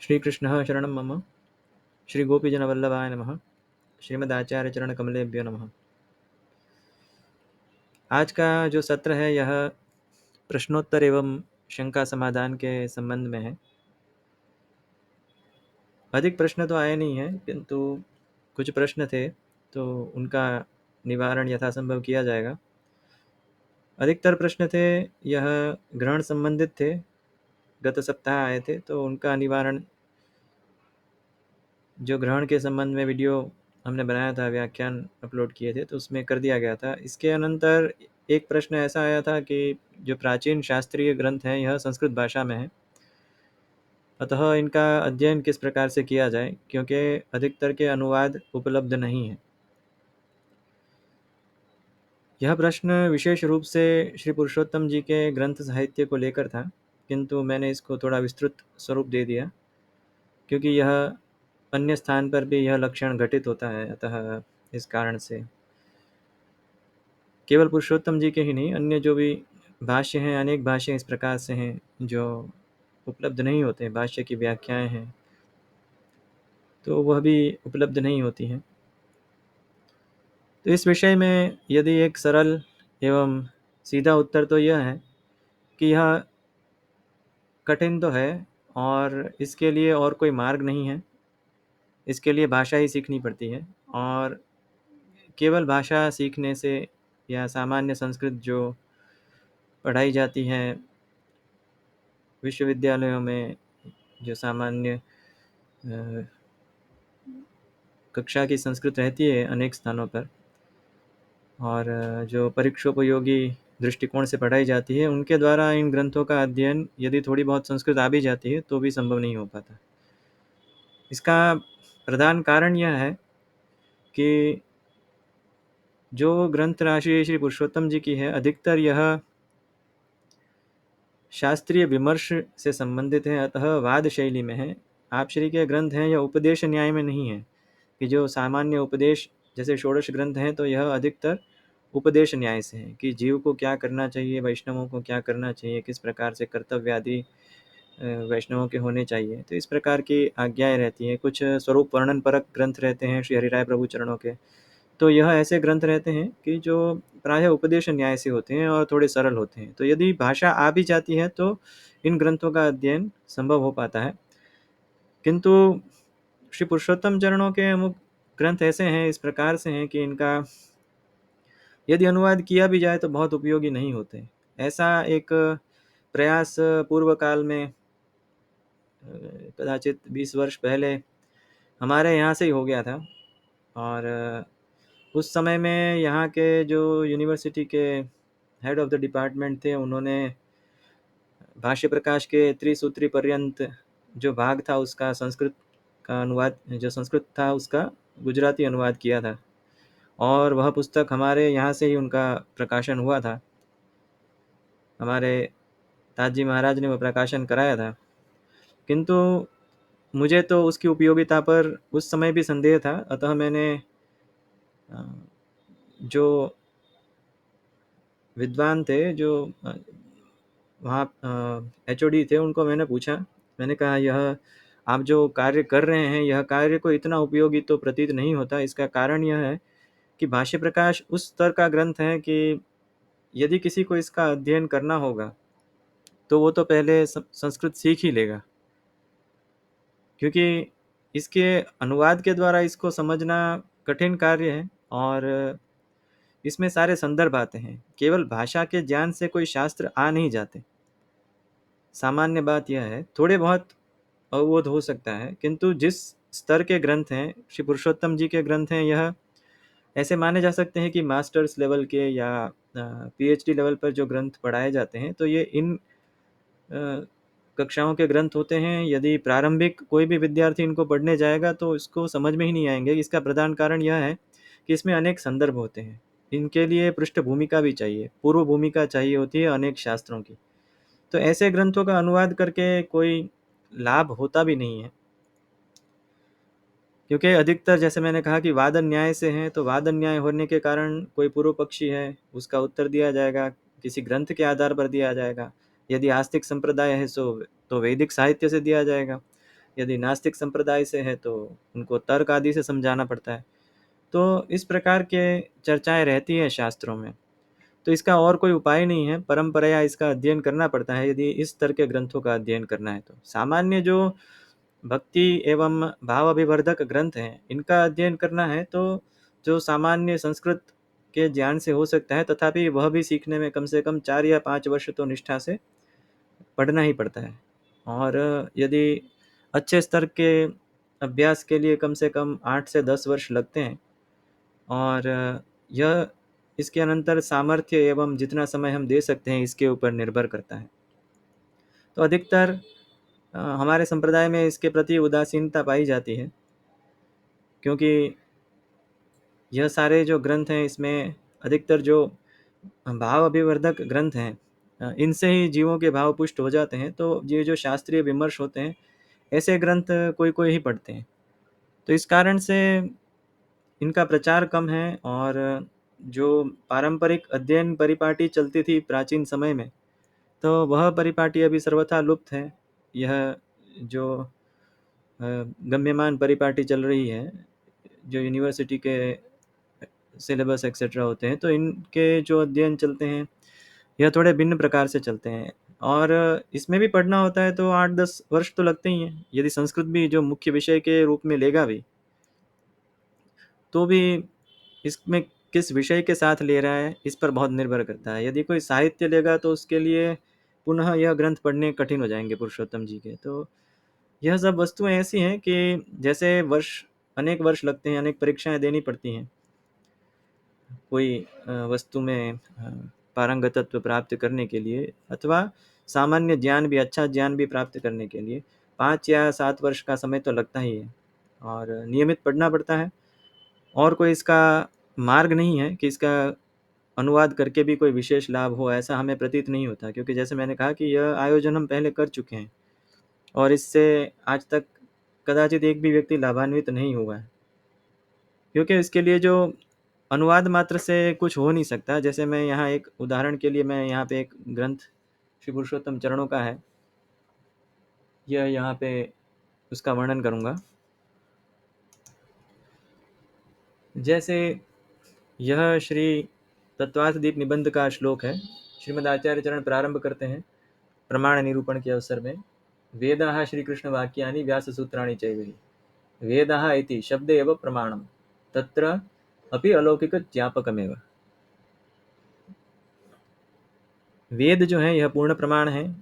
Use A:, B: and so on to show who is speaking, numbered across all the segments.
A: श्रीकृष्णः शरणं मम। श्रीगोपीजनवल्लभाय नमः। श्रीमदाचार्यचरणकमलेभ्यो नमः। आज का जो सत्र है यह प्रश्नोत्तर एवं शंका समाधान के संबंध में है। अधिक प्रश्न तो आए नहीं हैं, किंतु कुछ प्रश्न थे तो उनका निवारण यथासंभव किया जाएगा। अधिकतर प्रश्न थे यह ग्रहण संबंधित थे, गत सप्ताह आए थे, तो उनका निवारण जो ग्रहण के संबंध में वीडियो हमने बनाया था, व्याख्यान अपलोड किए थे, तो उसमें कर दिया गया था। इसके अनंतर एक प्रश्न ऐसा आया था कि जो प्राचीन शास्त्रीय ग्रंथ हैं यह संस्कृत भाषा में है, अतः इनका अध्ययन किस प्रकार से किया जाए, क्योंकि अधिकतर के अनुवाद उपलब्ध नहीं हैं। यह प्रश्न विशेष रूप से श्री पुरुषोत्तम जी के ग्रंथ साहित्य को लेकर था, किंतु मैंने इसको थोड़ा विस्तृत स्वरूप दे दिया, क्योंकि यह अन्य स्थान पर भी यह लक्षण घटित होता है। अतः इस कारण से केवल पुरुषोत्तम जी के ही नहीं, अन्य जो भी भाष्य हैं, अनेक भाष्य इस प्रकार से हैं जो उपलब्ध नहीं होते। भाष्य की व्याख्याएं हैं तो वह भी उपलब्ध नहीं होती हैं। तो इस विषय में यदि एक सरल एवं सीधा उत्तर तो यह है कि यह कठिन तो है और इसके लिए और कोई मार्ग नहीं है। इसके लिए भाषा ही सीखनी पड़ती है, और केवल भाषा सीखने से या सामान्य संस्कृत जो पढ़ाई जाती है विश्वविद्यालयों में, जो सामान्य कक्षा की संस्कृत रहती है अनेक स्थानों पर, और जो परीक्षोपयोगी दृष्टिकोण से पढ़ाई जाती है, उनके द्वारा इन ग्रंथों का अध्ययन यदि थोड़ी बहुत संस्कृत आ भी जाती है तो भी संभव नहीं हो पाता। इसका प्रधान कारण यह है कि जो ग्रंथ राशि श्री पुरुषोत्तम जी की है, अधिकतर यह शास्त्रीय विमर्श से संबंधित है, अतः वाद शैली में है। आप श्री के ग्रंथ हैं यह उपदेश न्याय में नहीं है कि जो सामान्य उपदेश जैसे षोडश ग्रंथ हैं, तो यह अधिकतर उपदेश न्याय से है कि जीव को क्या करना चाहिए, वैष्णवों को क्या करना चाहिए, किस प्रकार से कर्तव्य आदि वैष्णवों के होने चाहिए। तो इस प्रकार की आज्ञाएं रहती हैं। कुछ स्वरूप वर्णन परक ग्रंथ रहते हैं श्री हरिराय प्रभु चरणों के, तो यह ऐसे ग्रंथ रहते हैं कि जो प्रायः उपदेश न्याय से होते हैं और थोड़े सरल होते हैं। तो यदि भाषा आ भी जाती है तो इन ग्रंथों का अध्ययन संभव हो पाता है। किंतु श्री पुरुषोत्तम चरणों के अमुक ग्रंथ ऐसे हैं, इस प्रकार से हैं कि इनका यदि अनुवाद किया भी जाए तो बहुत उपयोगी नहीं होते। ऐसा एक प्रयास पूर्व काल में कदाचित 20 वर्ष पहले हमारे यहाँ से ही हो गया था, और उस समय में यहाँ के जो यूनिवर्सिटी के हेड ऑफ द डिपार्टमेंट थे, उन्होंने भाष्य प्रकाश के त्रिसूत्री पर्यंत जो भाग था उसका संस्कृत का अनुवाद, जो संस्कृत था उसका गुजराती अनुवाद किया था, और वह पुस्तक हमारे यहाँ से ही उनका प्रकाशन हुआ था। हमारे ताजी महाराज ने वह प्रकाशन कराया था। किंतु मुझे तो उसकी उपयोगिता पर उस समय भी संदेह था, अतः मैंने जो विद्वान थे, जो वहाँ एचओडी थे, उनको मैंने पूछा। मैंने कहा यह आप जो कार्य कर रहे हैं, यह कार्य को इतना उपयोगी तो प्रतीत नहीं होता। इसका कारण यह है कि भाष्य प्रकाश उस स्तर का ग्रंथ है कि यदि किसी को इसका अध्ययन करना होगा तो वो तो पहले संस्कृत सीख ही लेगा, क्योंकि इसके अनुवाद के द्वारा इसको समझना कठिन कार्य है, और इसमें सारे संदर्भ आते हैं। केवल भाषा के ज्ञान से कोई शास्त्र आ नहीं जाते। सामान्य बात यह है, थोड़े बहुत अवबोध हो सकता है, किंतु जिस स्तर के ग्रंथ हैं, श्री पुरुषोत्तम जी के ग्रंथ हैं, यह ऐसे माने जा सकते हैं कि मास्टर्स लेवल के या पीएचडी लेवल पर जो ग्रंथ पढ़ाए जाते हैं, तो ये इन कक्षाओं के ग्रंथ होते हैं। यदि प्रारंभिक कोई भी विद्यार्थी इनको पढ़ने जाएगा तो इसको समझ में ही नहीं आएंगे। इसका प्रधान कारण यह है कि इसमें अनेक संदर्भ होते हैं। इनके लिए पृष्ठभूमिका भी चाहिए, पूर्व भूमिका चाहिए होती है अनेक शास्त्रों की। तो ऐसे ग्रंथों का अनुवाद करके कोई लाभ होता भी नहीं है, क्योंकि अधिकतर जैसे मैंने कहा कि वादन न्याय से हैं, तो वादन न्याय होने के कारण कोई पूर्व पक्षी है उसका उत्तर दिया जाएगा, किसी ग्रंथ के आधार पर दिया जाएगा। यदि आस्तिक संप्रदाय है तो वैदिक साहित्य से दिया जाएगा। यदि नास्तिक संप्रदाय से है तो उनको तर्क आदि से समझाना पड़ता है। तो इस प्रकार के चर्चाएं रहती हैं शास्त्रों में। तो इसका और कोई उपाय नहीं है, परंपराया इसका अध्ययन करना पड़ता है यदि इस स्तर के ग्रंथों का अध्ययन करना है। तो सामान्य जो भक्ति एवं भाव अभिवर्धक ग्रंथ हैं इनका अध्ययन करना है तो जो सामान्य संस्कृत के ज्ञान से हो सकता है, तथापि वह भी सीखने में कम से कम 4 या 5 वर्ष तो निष्ठा से पढ़ना ही पड़ता है। और यदि अच्छे स्तर के अभ्यास के लिए कम से कम 8 से 10 वर्ष लगते हैं। और यह इसके अनंतर सामर्थ्य एवं जितना समय हम दे सकते हैं इसके ऊपर निर्भर करता है। तो अधिकतर हमारे संप्रदाय में इसके प्रति उदासीनता पाई जाती है, क्योंकि यह सारे जो ग्रंथ हैं इसमें अधिकतर जो भाव अभिवर्धक ग्रंथ हैं इनसे ही जीवों के भाव पुष्ट हो जाते हैं। तो ये जो शास्त्रीय विमर्श होते हैं ऐसे ग्रंथ कोई कोई ही पढ़ते हैं। तो इस कारण से इनका प्रचार कम है। और जो पारंपरिक अध्ययन परिपाटी चलती थी प्राचीन समय में, तो वह परिपाटी अभी सर्वथा लुप्त है। यह जो गम्यमान परिपाटी चल रही है, जो यूनिवर्सिटी के सिलेबस एक्सेट्रा होते हैं, तो इनके जो अध्ययन चलते हैं यह थोड़े भिन्न प्रकार से चलते हैं। और इसमें भी पढ़ना होता है तो 8-10 वर्ष तो लगते ही हैं। यदि संस्कृत भी जो मुख्य विषय के रूप में लेगा भी, तो भी इसमें किस विषय के साथ ले रहा है इस पर बहुत निर्भर करता है। यदि कोई साहित्य लेगा तो उसके लिए पुनः यह ग्रंथ पढ़ने कठिन हो जाएंगे पुरुषोत्तम जी के। तो यह सब वस्तुएं ऐसी हैं कि जैसे अनेक वर्ष लगते हैं, अनेक परीक्षाएं देनी पड़ती हैं कोई वस्तु में पारंगतत्व प्राप्त करने के लिए, अथवा सामान्य ज्ञान भी, अच्छा ज्ञान भी प्राप्त करने के लिए 5 या 7 वर्ष का समय तो लगता ही है। और नियमित पढ़ना पड़ता है। और कोई इसका मार्ग नहीं है कि इसका अनुवाद करके भी कोई विशेष लाभ हो, ऐसा हमें प्रतीत नहीं होता। क्योंकि जैसे मैंने कहा कि यह आयोजन हम पहले कर चुके हैं और इससे आज तक कदाचित एक भी व्यक्ति लाभान्वित नहीं हुआ है। क्योंकि इसके लिए जो अनुवाद मात्र से कुछ हो नहीं सकता। जैसे मैं यहाँ एक उदाहरण के लिए, मैं यहाँ पे एक ग्रंथ श्री पुरुषोत्तम चरणों का है, यह यहाँ पे उसका वर्णन करूँगा। जैसे यह श्री तत्वार्थ दीप निबंध का श्लोक है। श्रीमद आचार्य चरण प्रारंभ करते हैं प्रमाण निरूपण के अवसर में। वेदाः श्री कृष्ण वाक्यानि व्यास सूत्राणि चैव वेदाः इति शब्द एव प्रमाणम तत्र अपि अलौकिक ज्ञापकमेव। वेद जो है यह पूर्ण प्रमाण है।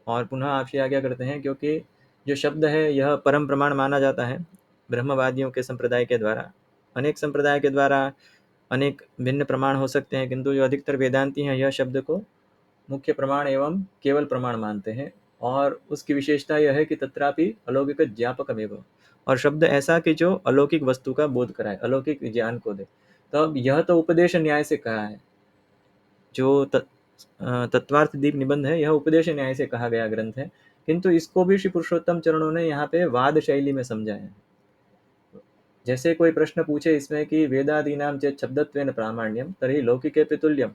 A: और पुनः आपसे आज्ञा करते हैं, क्योंकि जो शब्द है यह परम प्रमाण माना जाता है ब्रह्मवादियों के संप्रदाय के द्वारा। अनेक संप्रदाय के द्वारा अनेक भिन्न प्रमाण हो सकते हैं, किंतु जो अधिकतर वेदांती हैं यह शब्द को मुख्य प्रमाण एवं केवल प्रमाण मानते हैं। और उसकी विशेषता यह है कि तत्रापि अलौकिक ज्ञापकमेव, और शब्द ऐसा कि जो अलौकिक वस्तु का बोध कराए, अलौकिक ज्ञान को दे। तो अब यह तो उपदेश न्याय से कहा है। जो तत्वार्थ दीप निबंध है यह उपदेश न्याय से कहा गया ग्रंथ है, किंतु इसको भी श्री पुरुषोत्तम चरणों ने यहाँ पे वाद शैली में समझा है। जैसे कोई प्रश्न पूछे इसमें कि वेदादीनाम चेत् शब्दत्वेन प्रामाण्यम तर्हि लौकिके तुल्यम।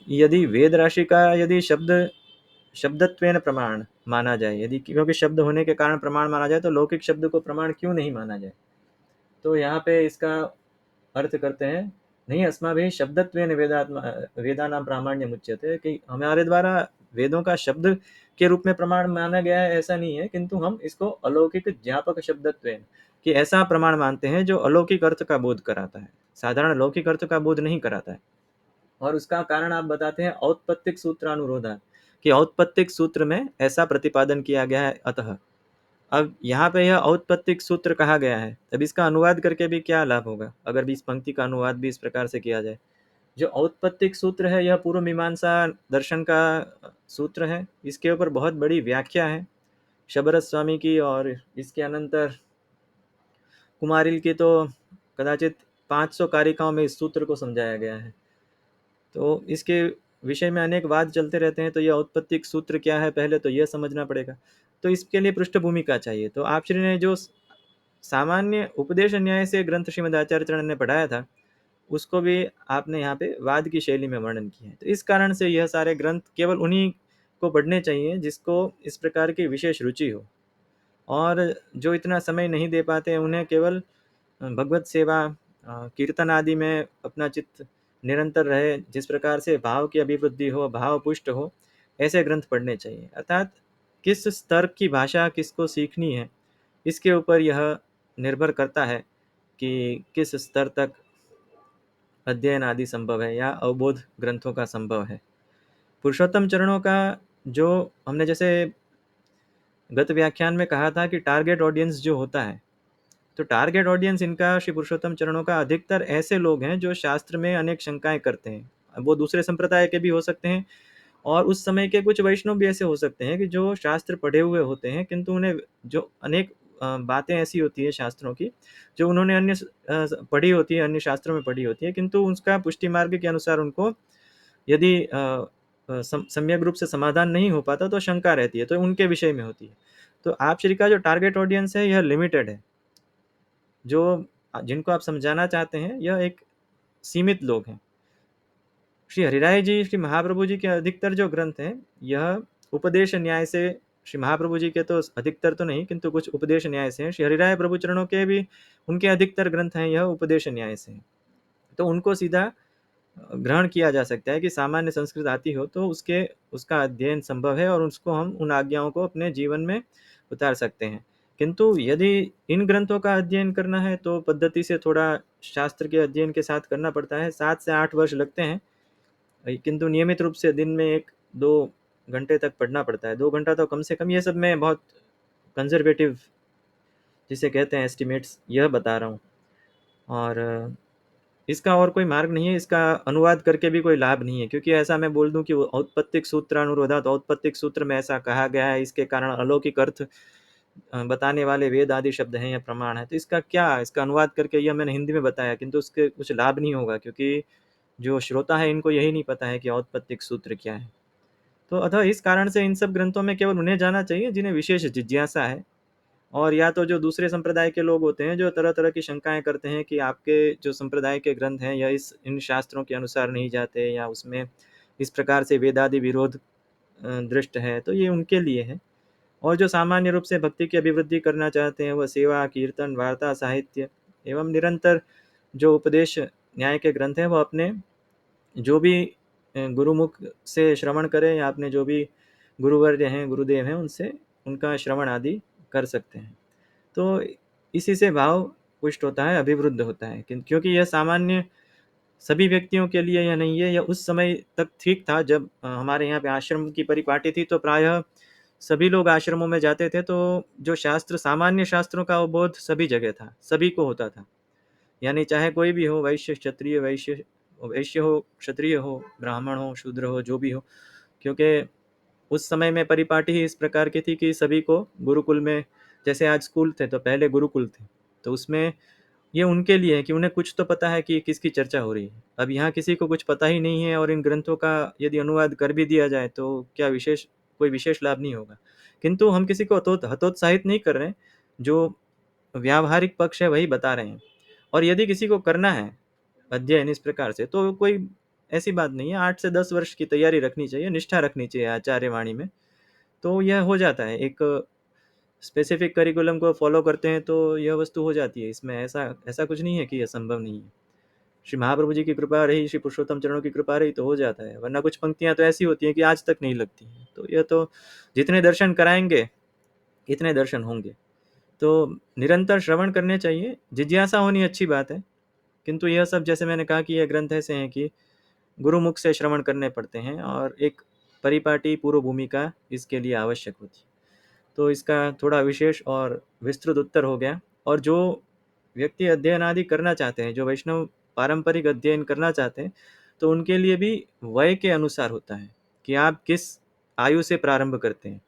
A: यदि वेद राशि का यदि शब्दत्वेन प्रमाण माना जाए, यदि क्योंकि शब्द होने के कारण प्रमाण माना जाए, तो लौकिक शब्द को प्रमाण क्यों नहीं माना जाए। तो यहाँ पे इसका अर्थ करते हैं, नहीं अस्माभिः शब्दत्वेन वेदानां प्रामाण्यम उच्यते, कि हमारे द्वारा वेदों का शब्द के रूप में प्रमाण माना गया है ऐसा नहीं है, किंतु हम इसको अलौकिक ज्ञापक शब्दत्वेन, कि ऐसा प्रमाण मानते हैं जो अलौकिक अर्थ का बोध कराता है, साधारण लौकिक अर्थ का बोध नहीं कराता है। और उसका कारण आप बताते हैं औत्पत्तिक सूत्रानुरोधा, कि औत्पत्तिक सूत्र में ऐसा प्रतिपादन किया गया है। अतः अब यहाँ पे यह औत्पत्तिक सूत्र कहा गया है, तब इसका अनुवाद करके भी क्या लाभ होगा अगर भी इस पंक्ति का अनुवाद भी इस प्रकार से किया जाए। जो औत्पत्तिक सूत्र है यह पूर्व मीमांसा दर्शन का सूत्र है। इसके ऊपर बहुत बड़ी व्याख्या है शबरत स्वामी की, और इसके अनंतर कुमारिल की तो कदाचित 500 कारिकाओं में इस सूत्र को समझाया गया है। तो इसके विषय में अनेक वाद चलते रहते हैं। तो यह औत्पत्तिक सूत्र क्या है पहले तो यह समझना पड़ेगा। तो इसके लिए पृष्ठभूमि का चाहिए। तो आप श्री ने जो सामान्य उपदेश न्याय से ग्रंथ श्रीमद आचार्य चरण ने पढ़ाया था, उसको भी आपने यहाँ पे वाद की शैली में वर्णन किया है। तो इस कारण से यह सारे ग्रंथ केवल उन्हीं को पढ़ने चाहिए जिसको इस प्रकार की विशेष रुचि हो। और जो इतना समय नहीं दे पाते हैं उन्हें केवल भगवत सेवा, कीर्तन आदि में अपना चित्त निरंतर रहे, जिस प्रकार से भाव की अभिवृद्धि हो, भाव पुष्ट हो, ऐसे ग्रंथ पढ़ने चाहिए। अर्थात किस स्तर की भाषा किसको सीखनी है, इसके ऊपर यह निर्भर करता है कि किस स्तर तक अध्ययन आदि संभव है या अवबोध ग्रंथों का संभव है। पुरुषोत्तम चरणों का जो हमने जैसे गत व्याख्यान में कहा था कि टारगेट ऑडियंस जो होता है, तो टारगेट ऑडियंस इनका श्री पुरुषोत्तम चरणों का अधिकतर ऐसे लोग हैं जो शास्त्र में अनेक शंकाएं करते हैं। अब वो दूसरे संप्रदाय के भी हो सकते हैं और उस समय के कुछ वैष्णव भी ऐसे हो सकते हैं कि जो शास्त्र पढ़े हुए होते हैं, किंतु उन्हें जो अनेक बातें ऐसी होती है शास्त्रों की जो उन्होंने अन्य पढ़ी होती है, अन्य शास्त्रों में पढ़ी होती है, किंतु उसका पुष्टि मार्ग के अनुसार उनको यदि सम्यक रूप से समाधान नहीं हो पाता तो शंका रहती है, तो उनके विषय में होती है। तो आप श्री का जो टारगेट ऑडियंस है यह लिमिटेड है। जो जिनको आप समझाना चाहते हैं यह एक सीमित लोग हैं। श्री हरिराय जी, श्री महाप्रभु जी के अधिकतर जो ग्रंथ हैं यह उपदेश न्याय से, श्री महाप्रभु जी के तो अधिकतर तो नहीं किंतु कुछ उपदेश न्याय से हैं। श्री हरिराय प्रभु चरणों के भी उनके अधिकतर ग्रंथ हैं यह उपदेश न्याय से हैं। तो उनको सीधा ग्रहण किया जा सकता है कि सामान्य संस्कृत आती हो तो उसका अध्ययन संभव है और उसको हम उन आज्ञाओं को अपने जीवन में उतार सकते हैं। किंतु यदि इन ग्रंथों का अध्ययन करना है तो पद्धति से थोड़ा शास्त्र के अध्ययन के साथ करना पड़ता है। 7 से 8 वर्ष लगते हैं, किंतु नियमित रूप से दिन में 1-2 घंटे तक पढ़ना पड़ता है। 2 घंटा तो कम से कम, ये सब मैं बहुत कंजर्वेटिव जिसे कहते हैं एस्टिमेट्स यह बता रहा हूँ। और इसका और कोई मार्ग नहीं है, इसका अनुवाद करके भी कोई लाभ नहीं है, क्योंकि ऐसा मैं बोल दूं कि औत्पत्तिक सूत्र अनुरोधात, औत्पत्तिक सूत्र में ऐसा कहा गया है, इसके कारण अलौकिक अर्थ बताने वाले वेद आदि शब्द हैं या प्रमाण है, तो इसका क्या, इसका अनुवाद करके यह मैंने हिंदी में बताया, किंतु उसके कुछ लाभ नहीं होगा, क्योंकि जो श्रोता है इनको यही नहीं पता है कि औत्पत्तिक सूत्र क्या है। तो अतः इस कारण से इन सब ग्रंथों में केवल उन्हें जाना चाहिए जिन्हें विशेष जिज्ञासा है, और या तो जो दूसरे संप्रदाय के लोग होते हैं जो तरह तरह की शंकाएं करते हैं कि आपके जो संप्रदाय के ग्रंथ हैं या इन शास्त्रों के अनुसार नहीं जाते या उसमें इस प्रकार से वेदादि विरोध दृष्ट है, तो ये उनके लिए है। और जो सामान्य रूप से भक्ति की अभिवृद्धि करना चाहते हैं वह सेवा, कीर्तन, वार्ता, साहित्य एवं निरंतर जो उपदेश न्याय के ग्रंथ हैं वह अपने जो भी गुरुमुख से श्रवण करें या अपने जो भी गुरुवर्य हैं, गुरुदेव हैं, उनसे उनका श्रवण आदि कर सकते हैं। तो इसी से भाव पुष्ट होता है, अभिवृद्ध होता है, क्योंकि यह सामान्य सभी व्यक्तियों के लिए यह नहीं है। यह उस समय तक ठीक था जब हमारे यहाँ पे आश्रम की परिपाटी थी, तो प्रायः सभी लोग आश्रमों में जाते थे, तो जो शास्त्र, सामान्य शास्त्रों का अवबोध सभी जगह था, सभी को होता था, यानी चाहे कोई भी हो, वैश्य क्षत्रिय, वैश्य वैश्य हो, क्षत्रिय हो, ब्राह्मण हो, शूद्र हो, जो भी हो, क्योंकि उस समय में परिपाटी ही इस प्रकार की थी कि सभी को गुरुकुल में, जैसे आज स्कूल थे तो पहले गुरुकुल थे, तो उसमें ये उनके लिए है कि उन्हें कुछ तो पता है कि किसकी चर्चा हो रही है। अब यहाँ किसी को कुछ पता ही नहीं है और इन ग्रंथों का यदि अनुवाद कर भी दिया जाए तो क्या विशेष, कोई विशेष लाभ नहीं होगा। किंतु हम किसी को हतोत्साहित नहीं कर रहे हैं, जो व्यावहारिक पक्ष है वही बता रहे हैं। और यदि किसी को करना है अध्ययन इस प्रकार से तो कोई ऐसी बात नहीं है, 8 से 10 वर्ष की तैयारी रखनी चाहिए, निष्ठा रखनी चाहिए आचार्य वाणी में, तो यह हो जाता है। एक स्पेसिफिक करिकुलम को फॉलो करते हैं तो यह वस्तु हो जाती है। इसमें ऐसा ऐसा कुछ नहीं है कि यह संभव नहीं है। श्री महाप्रभु जी की कृपा रही, श्री पुरुषोत्तम चरणों की कृपा रही तो हो जाता है, वरना कुछ पंक्तियां तो ऐसी होती हैं कि आज तक नहीं लगती हैं। तो यह तो जितने दर्शन कराएंगे इतने दर्शन होंगे। तो निरंतर श्रवण करने चाहिए, जिज्ञासा होनी अच्छी बात है, किंतु यह सब जैसे मैंने कहा कि यह ग्रंथ ऐसे हैं कि गुरुमुख से श्रवण करने पड़ते हैं और एक परिपाटी पूर्व भूमिका इसके लिए आवश्यक होती है। तो इसका थोड़ा विशेष और विस्तृत उत्तर हो गया। और जो व्यक्ति अध्ययन आदि करना चाहते हैं, जो वैष्णव पारंपरिक अध्ययन करना चाहते हैं, तो उनके लिए भी वय के अनुसार होता है कि आप किस आयु से प्रारंभ करते हैं।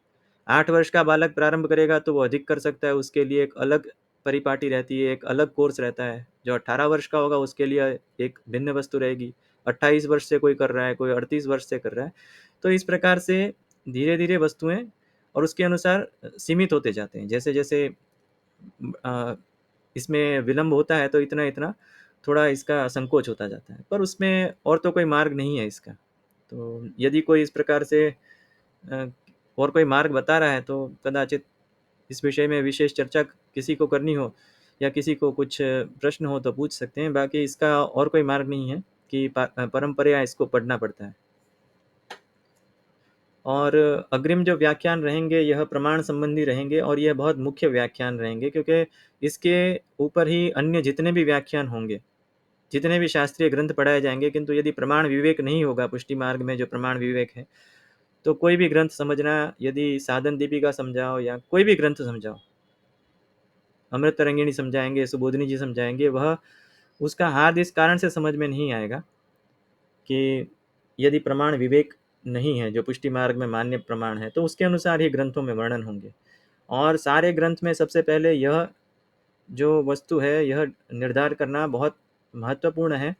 A: 8 वर्ष का बालक प्रारंभ करेगा तो वो अधिक कर सकता है, उसके लिए एक अलग परिपाटी रहती है, एक अलग कोर्स रहता है। जो 18 वर्ष का होगा उसके लिए एक भिन्न वस्तु रहेगी। 28 वर्ष से कोई कर रहा है, कोई 38 वर्ष से कर रहा है, तो इस प्रकार से धीरे धीरे वस्तुएं और उसके अनुसार सीमित होते जाते हैं। जैसे जैसे इसमें विलंब होता है तो इतना इतना थोड़ा इसका संकोच होता जाता है, पर उसमें और तो कोई मार्ग नहीं है इसका। तो यदि कोई इस प्रकार से और कोई मार्ग बता रहा है तो कदाचित इस विषय में विशेष चर्चा किसी को करनी हो या किसी को कुछ प्रश्न हो तो पूछ सकते हैं। बाकी इसका और कोई मार्ग नहीं है कि परंपरा इसको पढ़ना पड़ता है। और अग्रिम जो व्याख्यान रहेंगे यह प्रमाण संबंधी रहेंगे और यह बहुत मुख्य व्याख्यान रहेंगे, क्योंकि इसके ऊपर ही अन्य जितने भी व्याख्यान होंगे, जितने भी शास्त्रीय ग्रंथ पढ़ाए जाएंगे, किंतु यदि प्रमाण विवेक नहीं होगा, पुष्टि मार्ग में जो प्रमाण विवेक है, तो कोई भी ग्रंथ समझना, यदि साधन दीपिका समझाओ या कोई भी ग्रंथ समझाओ, अमृत तरंगिणी समझाएंगे, सुबोधिनी जी समझाएंगे, वह उसका हार्द इस कारण से समझ में नहीं आएगा कि यदि प्रमाण विवेक नहीं है, जो पुष्टि मार्ग में मान्य प्रमाण है, तो उसके अनुसार ही ग्रंथों में वर्णन होंगे। और सारे ग्रंथ में सबसे पहले यह जो वस्तु है, यह निर्धार करना बहुत महत्वपूर्ण है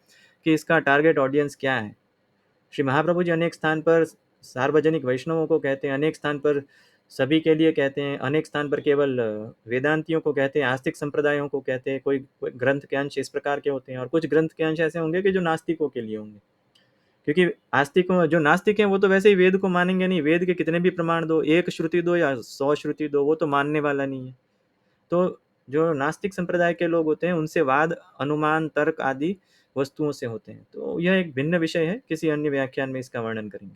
A: कि इसका टारगेट ऑडियंस क्या है। श्री महाप्रभु जी अनेक स्थान पर सार्वजनिक वैष्णवों को कहते हैं, अनेक स्थान पर सभी के लिए कहते हैं, अनेक स्थान पर केवल वेदांतियों को कहते हैं, आस्तिक संप्रदायों को कहते हैं। कोई ग्रंथ के अंश इस प्रकार के होते हैं और कुछ ग्रंथ के अंश ऐसे होंगे कि जो नास्तिकों के लिए होंगे, क्योंकि आस्तिकों जो नास्तिक हैं वो तो वैसे ही वेद को मानेंगे नहीं। वेद के कितने भी प्रमाण दो, एक श्रुति दो या 100 श्रुति दो, वो तो मानने वाला नहीं है। तो जो नास्तिक संप्रदाय के लोग होते हैं उनसे वाद, अनुमान, तर्क आदि वस्तुओं से होते हैं। तो यह एक भिन्न विषय है, किसी अन्य व्याख्यान में इसका वर्णन करेंगे।